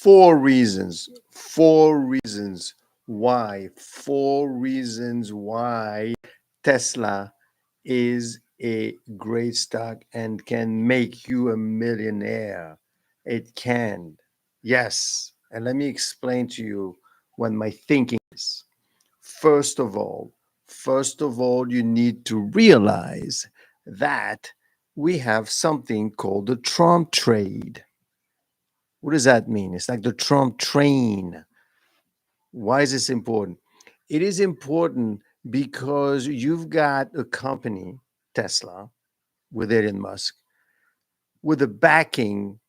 Four reasons why Tesla is a great stock and can make you a millionaire. It can. Yes. And let me explain to you what my thinking is. First of all, you need to realize that we have something called the Trump trade. What does that mean? It's like the Trump train. Why is this important? It is important because you've got a company, Tesla, with Elon Musk, with the backing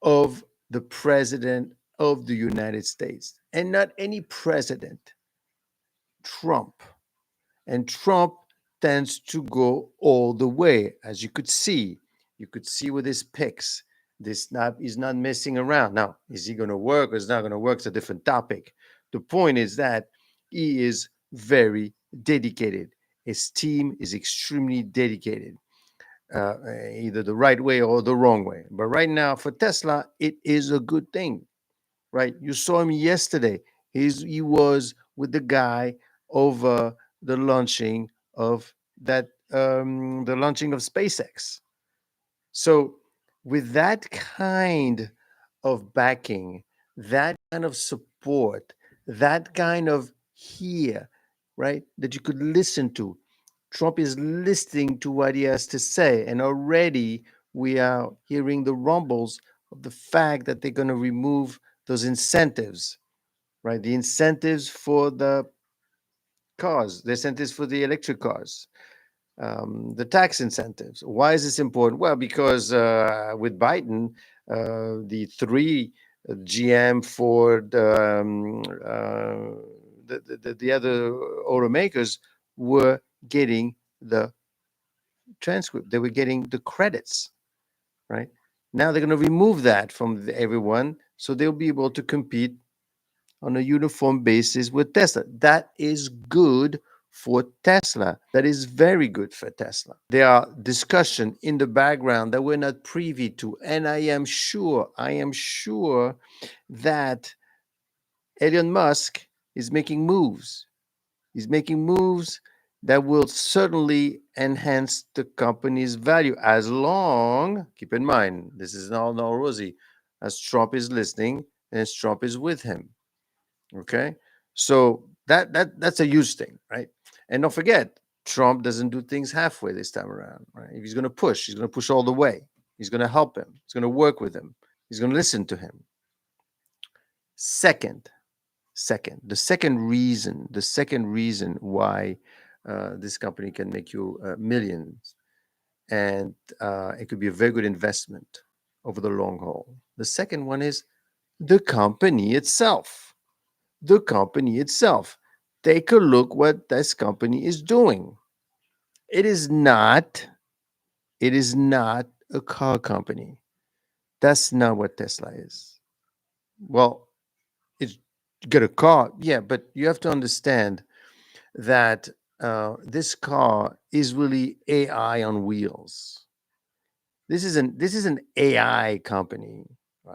of the president of the United States. And not any president, Trump. And Trump tends to go all the way, as you could see. You could see with his picks. He's not messing around. Now, is he going to work or is not going to work? It's a different topic. The point is that he is very dedicated. His team is extremely dedicated, uh, either the right way or the wrong way. But right now, for Tesla, it is a good thing, right? You saw him yesterday. He was with the guy over the launching of the launching of SpaceX. So, with that kind of backing, that kind of support, that kind of hear, right, that you could listen to, Trump is listening to what he has to say. And already we are hearing the rumbles of the fact that they're going to remove those incentives, right? The incentives for the cars, the incentives for the electric cars, the tax incentives. Why is this important? Well, because with Biden, the three GM, Ford, the other automakers were getting the transcript. They were getting the credits, right? Now they're going to remove that from everyone, so they'll be able to compete on a uniform basis with Tesla. That is good for Tesla. That is very good for Tesla. There are discussion in the background that we're not privy to, and I am sure that Elon Musk is making moves. He's making moves that will certainly enhance the company's value as long, keep in mind, this is all rosy, as Trump is listening and as Trump is with him. Okay, so that's a huge thing, right? And don't forget, Trump doesn't do things halfway this time around, right? If he's going to push all the way. He's going to help him. He's going to work with him. He's going to listen to him. Second, the second reason why this company can make you millions, and it could be a very good investment over the long haul. The second one is the company itself. The company itself. Take a look what this company is doing. It is not. It is not a car company. That's not what Tesla is. Well, it's get a car, yeah, but you have to understand that this car is really AI on wheels. This is an AI company.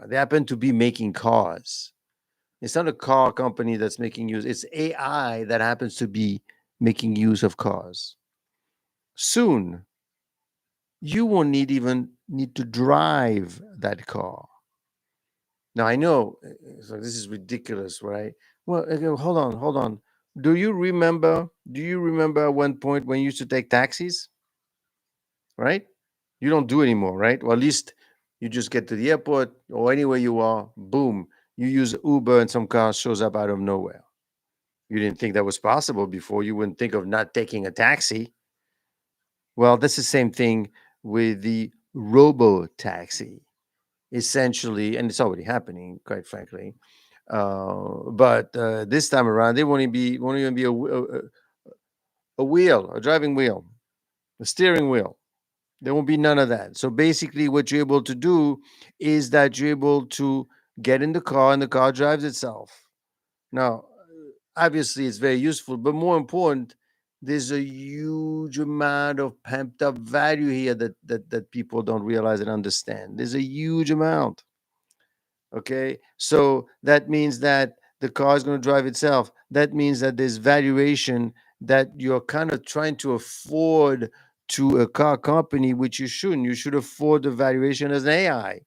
They happen to be making cars. It's not a car company that's making use. It's AI that happens to be making use of cars. Soon, you won't need to drive that car. Now I know it's like, this is ridiculous, right? Well, okay, hold on. Do you remember at one point when you used to take taxis, right? You don't do anymore, right? Or at least you just get to the airport or anywhere you are, boom, you use Uber and some car shows up out of nowhere. You didn't think that was possible before. You wouldn't think of not taking a taxi. Well, that's the same thing with the robo taxi, essentially, and it's already happening, quite frankly. But this time around, they won't even be a wheel, a driving wheel, a steering wheel. There won't be none of that. So basically, what you're able to do is that you're able to get in the car and the car drives itself. Now, obviously, it's very useful, but more important, there's a huge amount of pumped up value here that people don't realize and understand. There's a huge amount. Okay. So that means that the car is going to drive itself. That means that there's valuation that you're kind of trying to afford to a car company, which you shouldn't. You should afford the valuation as an AI.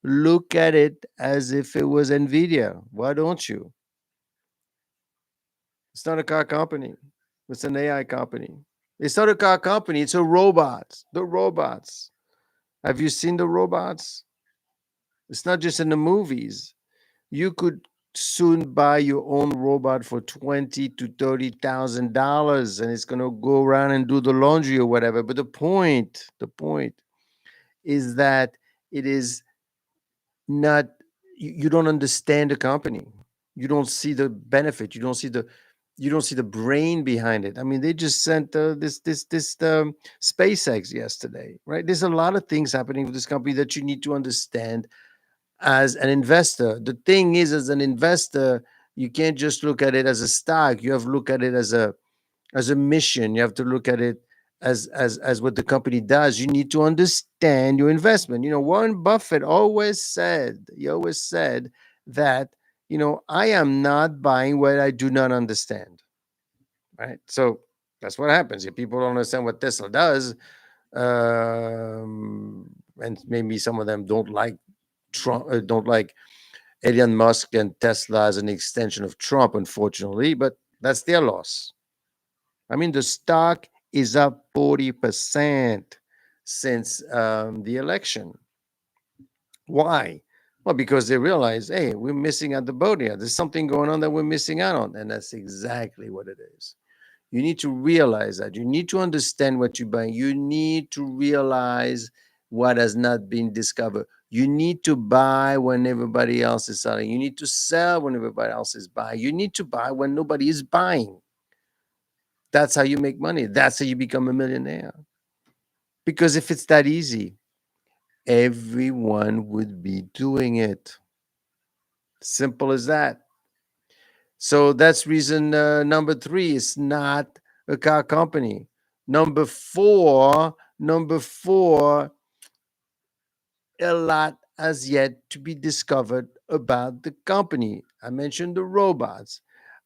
Look at it as if it was Nvidia. Why don't you? It's not a car company. It's an AI company. It's not a car company. It's a robot. The robots. Have you seen the robots? It's not just in the movies. You could soon buy your own robot for $20,000 to $30,000, and it's gonna go around and do the laundry or whatever. But the point is that it is not. You don't understand the company. You don't see the benefit. You don't see the brain behind it. I mean, they just sent this SpaceX yesterday, right? There's a lot of things happening with this company that you need to understand as an investor. The thing is, as an investor, you can't just look at it as a stock. You have to look at it as a mission. You have to look at it as what the company does. You need to understand your investment. Warren Buffett always said that, I am not buying what I do not understand. Right. So that's what happens. If people don't understand what Tesla does, and maybe some of them don't like Elon Musk and Tesla as an extension of Trump, unfortunately, but that's their loss. I mean, the stock is up 40% since the election. Why? Well, because they realize, hey, we're missing out the boat here. There's something going on that we're missing out on. And that's exactly what it is. You need to realize that. You need to understand what you're buying. You need to realize what has not been discovered. You need to buy when everybody else is selling. You need to sell when everybody else is buying. You need to buy when nobody is buying. That's how you make money. That's how you become a millionaire. Because if it's that easy, everyone would be doing it. Simple as that. So that's reason number three. It's not a car company. Number four, a lot has yet to be discovered about the company. I mentioned the robots.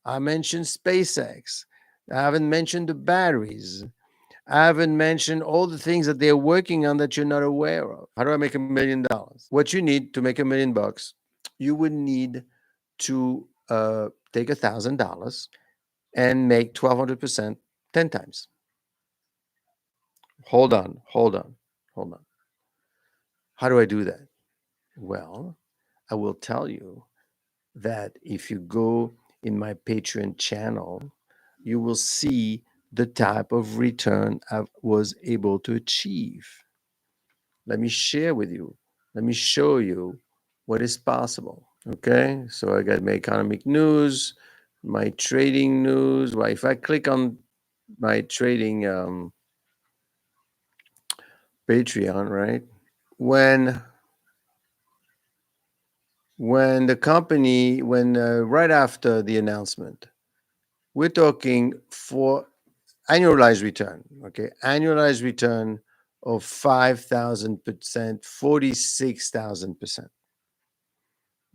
I mentioned SpaceX. I haven't mentioned the batteries. I haven't mentioned all the things that they're working on that you're not aware of. How do I make $1 million? What you need to make $1 million, you would need to take $1,000 and make 1,200% 10 times. Hold on. How do I do that? Well, I will tell you that if you go in my Patreon channel, you will see the type of return I was able to achieve. Let me share with you. Let me show you what is possible. Okay, so I got my economic news, my trading news. Well, if I click on my trading Patreon, right? When the company, when right after the announcement, we're talking for annualized return. Okay, annualized return of 5,000%, 46,000%.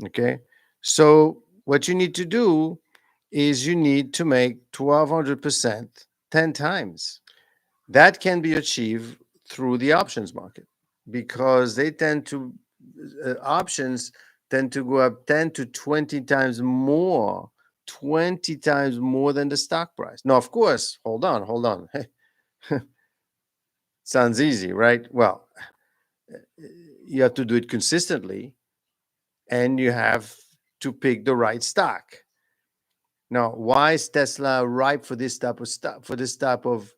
Okay, so what you need to do is you need to make 1,200% 10 times. That can be achieved through the options market because options tend to go up 10 to 20 times more, 20 times more than the stock price. Now, of course, hold on. Sounds easy, right? Well, you have to do it consistently and you have to pick the right stock. Now, why is Tesla ripe for this type of stuff, for this type of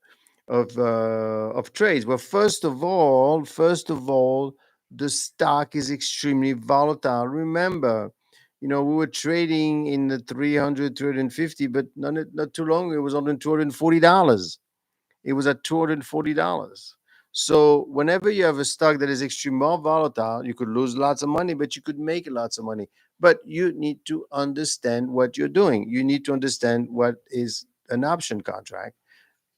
trades? Well, first of all, the stock is extremely volatile. Remember, we were trading in the 300, 350, but not too long. It was on $240. It was at $240. So whenever you have a stock that is extremely more volatile, you could lose lots of money, but you could make lots of money. But you need to understand what you're doing. You need to understand what is an option contract,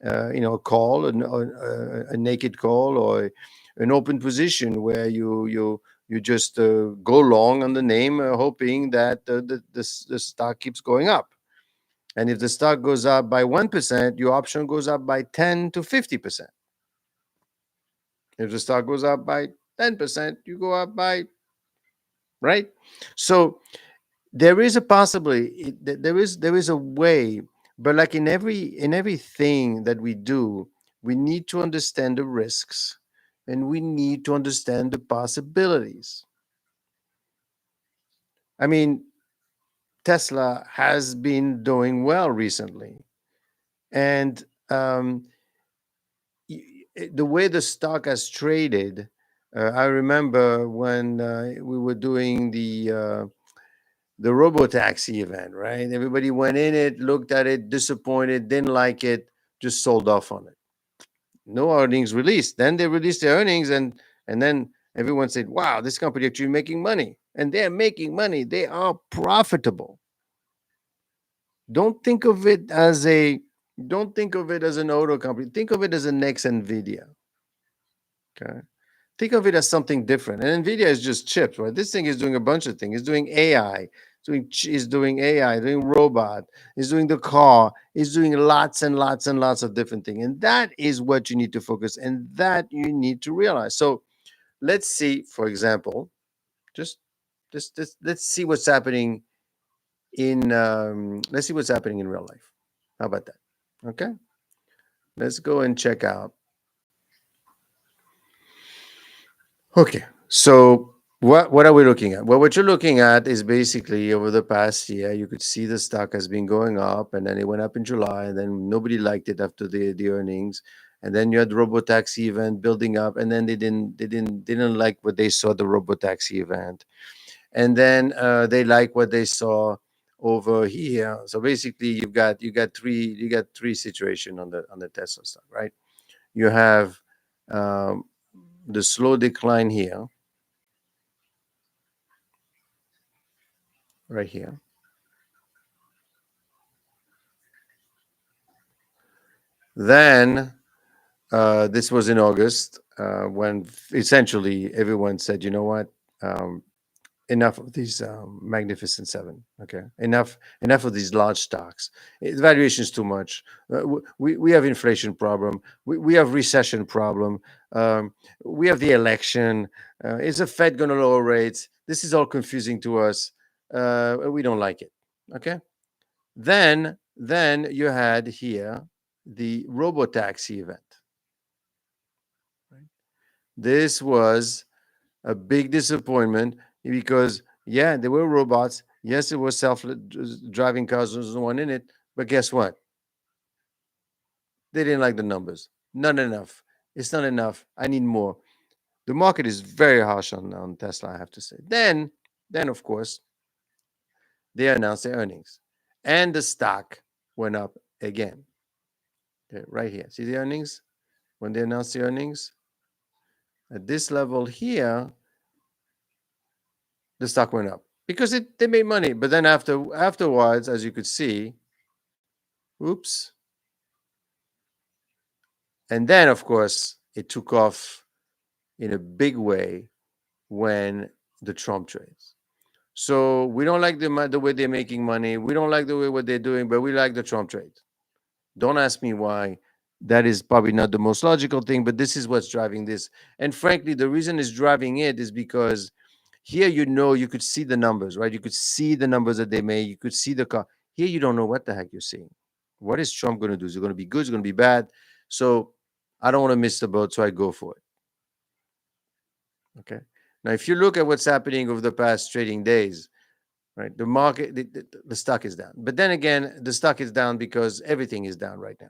a call, a naked call, or an open position where you You just go long on the name, hoping that the stock keeps going up. And if the stock goes up by 1%, your option goes up by 10 to 50%. If the stock goes up by 10%, you go up by, right? So there is a possibility, there is a way, but like in everything that we do, we need to understand the risks and we need to understand the possibilities. I mean, Tesla has been doing well recently, and the way the stock has traded, I remember when we were doing the robo taxi event, right? Everybody went in it, looked at it, disappointed, didn't like it, just sold off on it. No earnings released. Then they released their earnings, and then everyone said, "Wow, this company actually making money, and they're making money. They are profitable." Don't think of it as a don't think of it as an auto company. Think of it as a next Nvidia. Okay. Think of it as something different. And Nvidia is just chips, right? This thing is doing a bunch of things. It's doing AI, is doing AI, doing robot, is doing the car, is doing lots and lots and lots of different things. And that is what you need to focus, and that you need to realize. So let's see, for example, just let's see what's happening in let's see what's happening in real life. How about that? Okay. Let's go and check out. Okay. So what are we looking at? Well, what you're looking at is basically over the past year, you could see the stock has been going up, and then it went up in July, and then nobody liked it after the earnings. And then you had the robotaxi event building up, and then they didn't like what they saw the robotaxi event. And then they like what they saw over here. So basically you got three situation on the Tesla stock, right? You have um, the slow decline here, right here. Then this was in August when essentially everyone said, you know what, um, enough of these magnificent seven. Okay, enough of these large stocks. The valuation is too much. We have inflation problem. We have recession problem. We have the election. Is the Fed going to lower rates? This is all confusing to us. We don't like it. Okay. Then you had here the robotaxi event. Right? This was a big disappointment because yeah, there were robots. Yes, it was self-driving cars. There was one in it, but guess what? They didn't like the numbers. Not enough. It's not enough. I need more. The market is very harsh on Tesla, I have to say. Then of course, they announced their earnings, and the stock went up again. Okay, right here. See the earnings? When they announced the earnings, at this level here, the stock went up because they made money. But then afterwards, as you could see, oops, and then of course it took off in a big way when the Trump trades. So we don't like the way they're making money. We don't like the way what they're doing, but we like the Trump trade. Don't ask me why. That is probably not the most logical thing, but this is what's driving this. And frankly, the reason it's driving it is because here, you could see the numbers, right? You could see the numbers that they made. You could see the car. Here, you don't know what the heck you're seeing. What is Trump going to do? Is it going to be good? Is it going to be bad? So I don't want to miss the boat, so I go for it. Okay. Now, if you look at what's happening over the past trading days, right, the market, the stock is down. But then again, the stock is down because everything is down right now.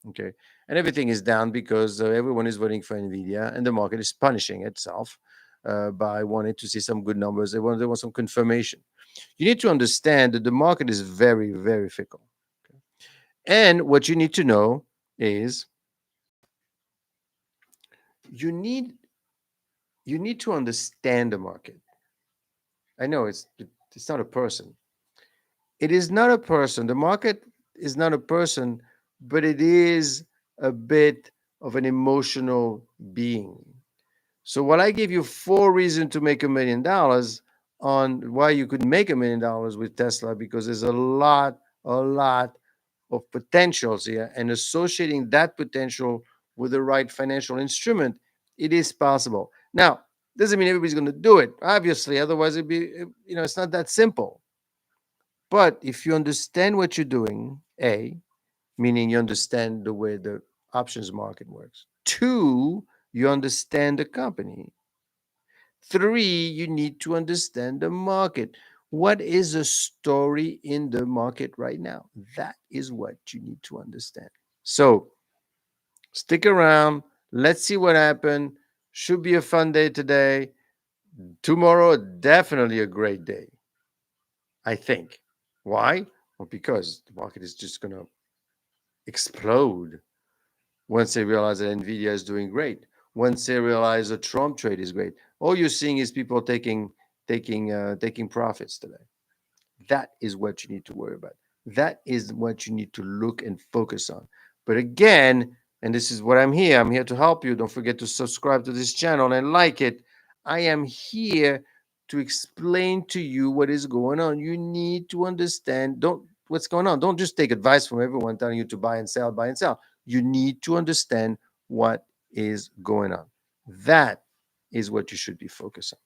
Okay. And everything is down because everyone is voting for NVIDIA and the market is punishing itself by wanting to see some good numbers. They want some confirmation. You need to understand that the market is very, very fickle. Okay? And what you need to know is you need you need to understand the market. I know it's not a person. It is not a person. The market is not a person, but it is a bit of an emotional being. So while I give you 4 reasons to make $1 million on why you could make $1 million with Tesla, because there's a lot of potentials here, and associating that potential with the right financial instrument, it is possible. Now, doesn't mean everybody's going to do it, obviously. Otherwise, it's not that simple. But if you understand what you're doing, meaning you understand the way the options market works. Two, you understand the company. Three, you need to understand the market. What is the story in the market right now? That is what you need to understand. So stick around. Let's see what happened. Should be a fun day today. Tomorrow, definitely a great day, I think. Why? Well, because the market is just going to explode once they realize that Nvidia is doing great. Once they realize the Trump trade is great. All you're seeing is people taking profits today. That is what you need to worry about. That is what you need to look and focus on. But again, and this is what I'm here to help you. Don't forget to subscribe to this channel and like it. I am here to explain to you what is going on. You need to understand don't what's going on. Don't just take advice from everyone telling you to buy and sell, buy and sell. You need to understand what is going on. That is what you should be focused on.